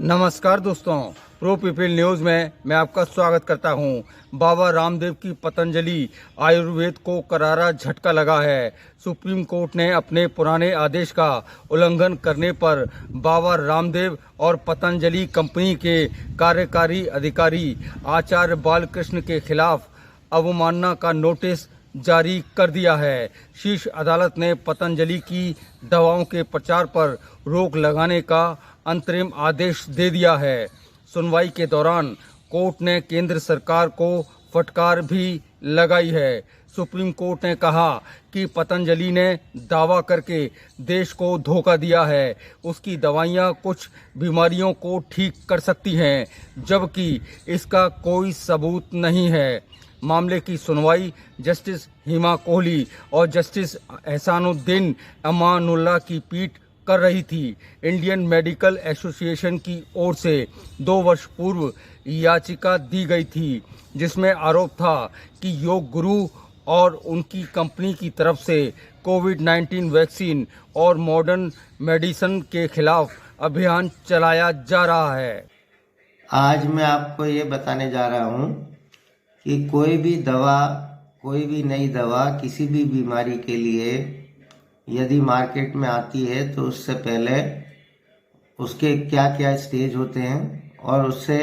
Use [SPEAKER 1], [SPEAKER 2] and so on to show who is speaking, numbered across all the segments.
[SPEAKER 1] नमस्कार दोस्तों, pro people news में मैं आपका स्वागत करता हूं। बाबा रामदेव की पतंजलि आयुर्वेद को करारा झटका लगा है। सुप्रीम कोर्ट ने अपने पुराने आदेश का उल्लंघन करने पर बाबा रामदेव और पतंजलि कंपनी के कार्यकारी अधिकारी आचार्य बालकृष्ण के खिलाफ अवमानना का नोटिस जारी कर दिया है। शीर्ष अदालत ने पतंजलि की दवाओं के प्रचार पर रोक लगाने का अंतरिम आदेश दे दिया है। सुनवाई के दौरान कोर्ट ने केंद्र सरकार को फटकार भी लगाई है। सुप्रीम कोर्ट ने कहा कि पतंजलि ने दावा करके देश को धोखा दिया है। उसकी दवाइयां कुछ बीमारियों को ठीक कर सकती हैं, जबकि इसका कोई सबूत नहीं है। मामले की सुनवाई जस्टिस हिमा कोहली और जस्टिस एहसानुद्दीन अमानुल्लाह की पीठ कर रही थी। इंडियन मेडिकल एसोसिएशन की ओर से 2 वर्ष पूर्व याचिका दी गई थी, जिसमें आरोप था कि योग गुरु और उनकी कंपनी की तरफ से कोविड-19 वैक्सीन और मॉडर्न मेडिसिन के खिलाफ अभियान चलाया जा रहा है।
[SPEAKER 2] आज मैं आपको ये बताने जा रहा हूँ कि कोई भी दवा, कोई भी नई दवा किसी भी बीमारी के लिए यदि मार्केट में आती है तो उससे पहले उसके क्या क्या स्टेज होते हैं और उससे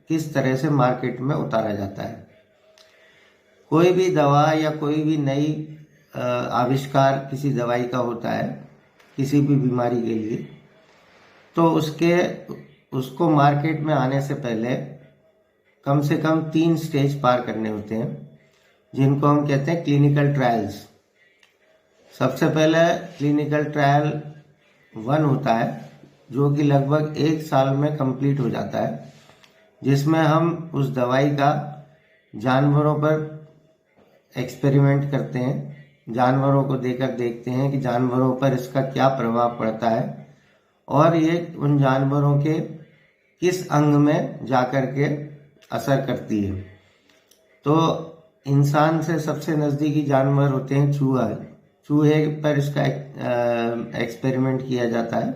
[SPEAKER 2] किस तरह से मार्केट में उतारा जाता है। कोई भी दवा या कोई भी नई आविष्कार किसी दवाई का होता है किसी भी बीमारी के लिए, तो उसको मार्केट में आने से पहले कम से कम 3 स्टेज पार करने होते हैं, जिनको हम कहते हैं क्लिनिकल ट्रायल्स। सबसे पहले क्लिनिकल ट्रायल 1 होता है, जो कि लगभग 1 साल में कंप्लीट हो जाता है, जिसमें हम उस दवाई का जानवरों पर एक्सपेरिमेंट करते हैं। जानवरों को देकर देखते हैं कि जानवरों पर इसका क्या प्रभाव पड़ता है और ये उन जानवरों के किस अंग में जाकर के असर करती है। तो इंसान से सबसे नज़दीकी जानवर होते हैं चूहे पर इसका एक्सपेरिमेंट किया जाता है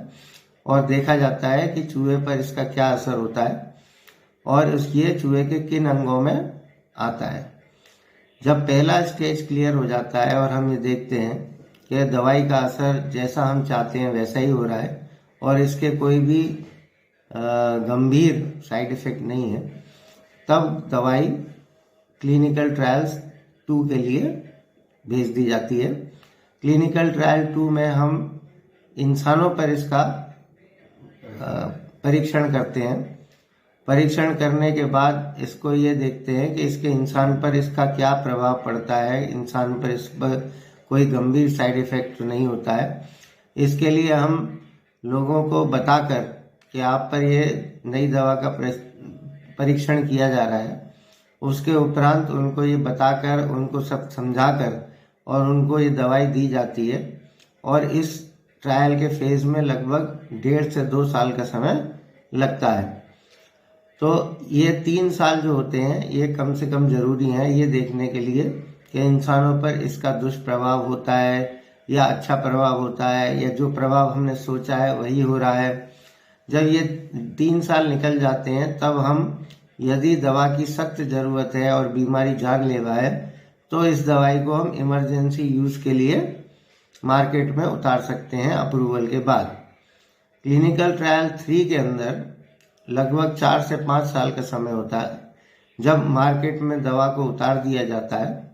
[SPEAKER 2] और देखा जाता है कि चूहे पर इसका क्या असर होता है और ये चूहे के किन अंगों में आता है। जब पहला स्टेज क्लियर हो जाता है और हम ये देखते हैं कि दवाई का असर जैसा हम चाहते हैं वैसा ही हो रहा है और इसके कोई भी गंभीर साइड इफेक्ट नहीं है, तब दवाई क्लिनिकल ट्रायल्स 2 के लिए भेज दी जाती है। क्लिनिकल ट्रायल 2 में हम इंसानों पर इसका परीक्षण करते हैं। परीक्षण करने के बाद इसको ये देखते हैं कि इसके इंसान पर इसका क्या प्रभाव पड़ता है, इंसान पर इस पर कोई गंभीर साइड इफेक्ट नहीं होता है। इसके लिए हम लोगों को बताकर कि आप पर ये नई दवा का परीक्षण किया जा रहा है, उसके उपरांत उनको ये बताकर, उनको सब समझाकर और उनको ये दवाई दी जाती है। और इस ट्रायल के फेज में लगभग 1.5 से 2 साल का समय लगता है। तो ये 3 साल जो होते हैं ये कम से कम जरूरी हैं ये देखने के लिए कि इंसानों पर इसका दुष्प्रभाव होता है या अच्छा प्रभाव होता है, या जो प्रभाव हमने सोचा है वही हो रहा है। जब ये 3 साल निकल जाते हैं तब हम, यदि दवा की सख्त जरूरत है और बीमारी जानलेवा है, तो इस दवाई को हम इमरजेंसी यूज के लिए मार्केट में उतार सकते हैं अप्रूवल के बाद। क्लिनिकल ट्रायल 3 के अंदर लगभग 4 से 5 साल का समय होता है, जब मार्केट में दवा को उतार दिया जाता है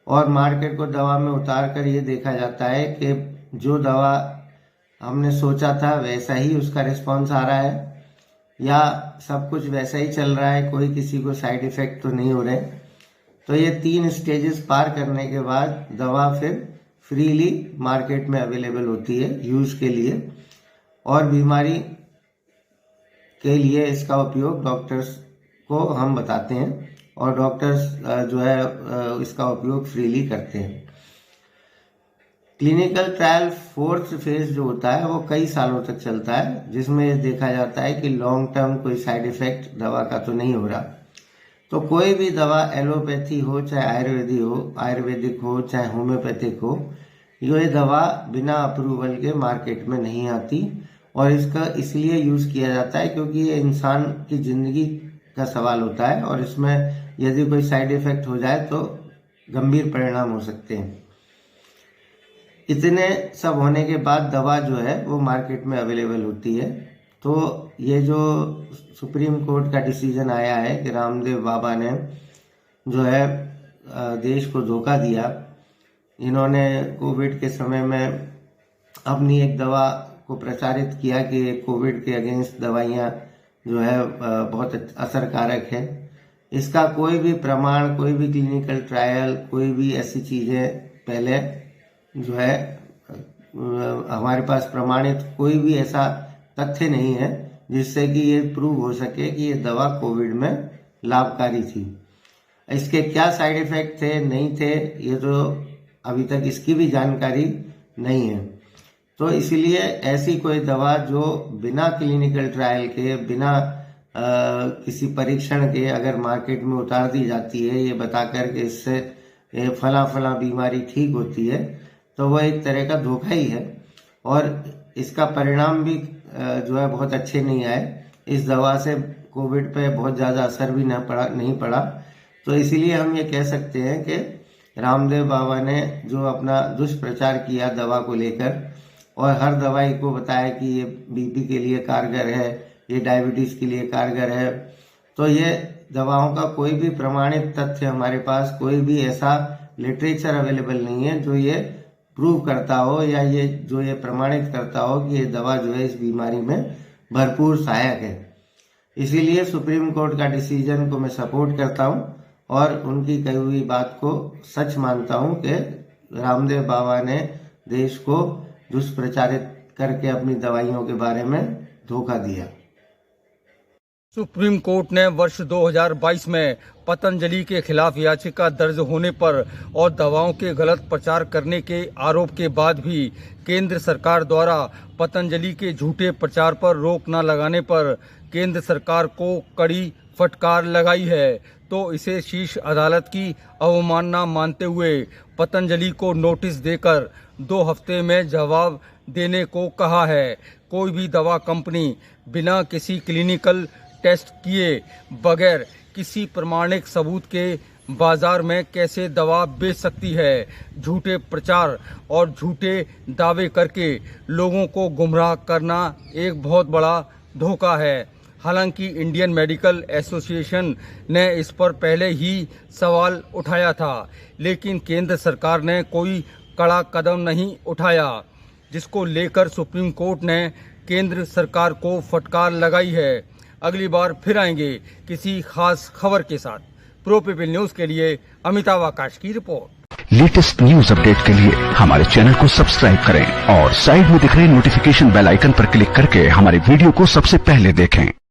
[SPEAKER 2] और मार्केट को दवा में उतार कर ये देखा जाता है कि जो दवा हमने सोचा था वैसा ही उसका रिस्पॉन्स आ रहा है या सब कुछ वैसा ही चल रहा है, कोई किसी को साइड इफेक्ट तो नहीं हो रहे। तो ये 3 स्टेजेस पार करने के बाद दवा फिर फ्रीली मार्केट में अवेलेबल होती है यूज के लिए, और बीमारी के लिए इसका उपयोग डॉक्टर्स को हम बताते हैं और डॉक्टर्स जो है इसका उपयोग फ्रीली करते हैं। क्लिनिकल ट्रायल 4th फेज जो होता है वो कई सालों तक चलता है, जिसमें देखा जाता है कि लॉन्ग टर्म कोई साइड इफेक्ट दवा का तो नहीं हो रहा। तो कोई भी दवा एलोपैथी हो चाहे आयुर्वेदिक हो चाहे होम्योपैथिक हो, ये दवा बिना अप्रूवल के मार्केट में नहीं आती और इसका इसलिए यूज किया जाता है क्योंकि ये इंसान की जिंदगी का सवाल होता है और इसमें यदि कोई साइड इफेक्ट हो जाए तो गंभीर परिणाम हो सकते हैं। इतने सब होने के बाद दवा जो है वो मार्केट में अवेलेबल होती है। तो ये जो सुप्रीम कोर्ट का डिसीजन आया है कि रामदेव बाबा ने जो है देश को धोखा दिया, इन्होंने कोविड के समय में अपनी एक दवा को प्रचारित किया कि कोविड के अगेंस्ट दवाइयाँ जो है बहुत असरकारक है। इसका कोई भी प्रमाण, कोई भी क्लिनिकल ट्रायल, कोई भी ऐसी चीज़ें पहले जो है हमारे पास प्रमाणित कोई भी ऐसा तथ्य नहीं है जिससे कि ये प्रूव हो सके कि ये दवा कोविड में लाभकारी थी। इसके क्या साइड इफेक्ट थे नहीं थे ये तो अभी तक इसकी भी जानकारी नहीं है। तो इसलिए ऐसी कोई दवा जो बिना क्लिनिकल ट्रायल के, बिना किसी परीक्षण के अगर मार्केट में उतार दी जाती है ये बताकर के इससे फला बीमारी ठीक होती है, तो वह एक तरह का धोखा ही है और इसका परिणाम भी जो है बहुत अच्छे नहीं आए। इस दवा से कोविड पे बहुत ज़्यादा असर भी नहीं पड़ा। तो इसीलिए हम ये कह सकते हैं कि रामदेव बाबा ने जो अपना दुष्प्रचार किया दवा को लेकर और हर दवाई को बताया कि ये बीपी के लिए कारगर है, ये डायबिटीज़ के लिए कारगर है, तो ये दवाओं का कोई भी प्रमाणित तथ्य हमारे पास, कोई भी ऐसा लिटरेचर अवेलेबल नहीं है जो ये प्रूव करता हो या ये जो ये प्रमाणित करता हो कि ये दवा जो है इस बीमारी में भरपूर सहायक है। इसीलिए सुप्रीम कोर्ट का डिसीजन को मैं सपोर्ट करता हूँ और उनकी कही हुई बात को सच मानता हूँ कि रामदेव बाबा ने देश को दुष्प्रचारित करके अपनी दवाइयों के बारे में धोखा दिया।
[SPEAKER 1] सुप्रीम कोर्ट ने वर्ष 2022 में पतंजलि के खिलाफ याचिका दर्ज होने पर और दवाओं के गलत प्रचार करने के आरोप के बाद भी केंद्र सरकार द्वारा पतंजलि के झूठे प्रचार पर रोक न लगाने पर केंद्र सरकार को कड़ी फटकार लगाई है। तो इसे शीर्ष अदालत की अवमानना मानते हुए पतंजलि को नोटिस देकर 2 हफ्ते में जवाब देने को कहा है। कोई भी दवा कंपनी बिना किसी क्लिनिकल टेस्ट किए, बगैर किसी प्रमाणिक सबूत के बाजार में कैसे दवा बेच सकती है। झूठे प्रचार और झूठे दावे करके लोगों को गुमराह करना एक बहुत बड़ा धोखा है। हालांकि इंडियन मेडिकल एसोसिएशन ने इस पर पहले ही सवाल उठाया था, लेकिन केंद्र सरकार ने कोई कड़ा कदम नहीं उठाया, जिसको लेकर सुप्रीम कोर्ट ने केंद्र सरकार को फटकार लगाई है। अगली बार फिर आएंगे किसी खास खबर के साथ। प्रो पीपल न्यूज के लिए अमिताभ आकाश की रिपोर्ट।
[SPEAKER 3] लेटेस्ट न्यूज अपडेट के लिए हमारे चैनल को सब्सक्राइब करें और साइड में दिख रहे नोटिफिकेशन बेल आइकन पर क्लिक करके हमारे वीडियो को सबसे पहले देखें।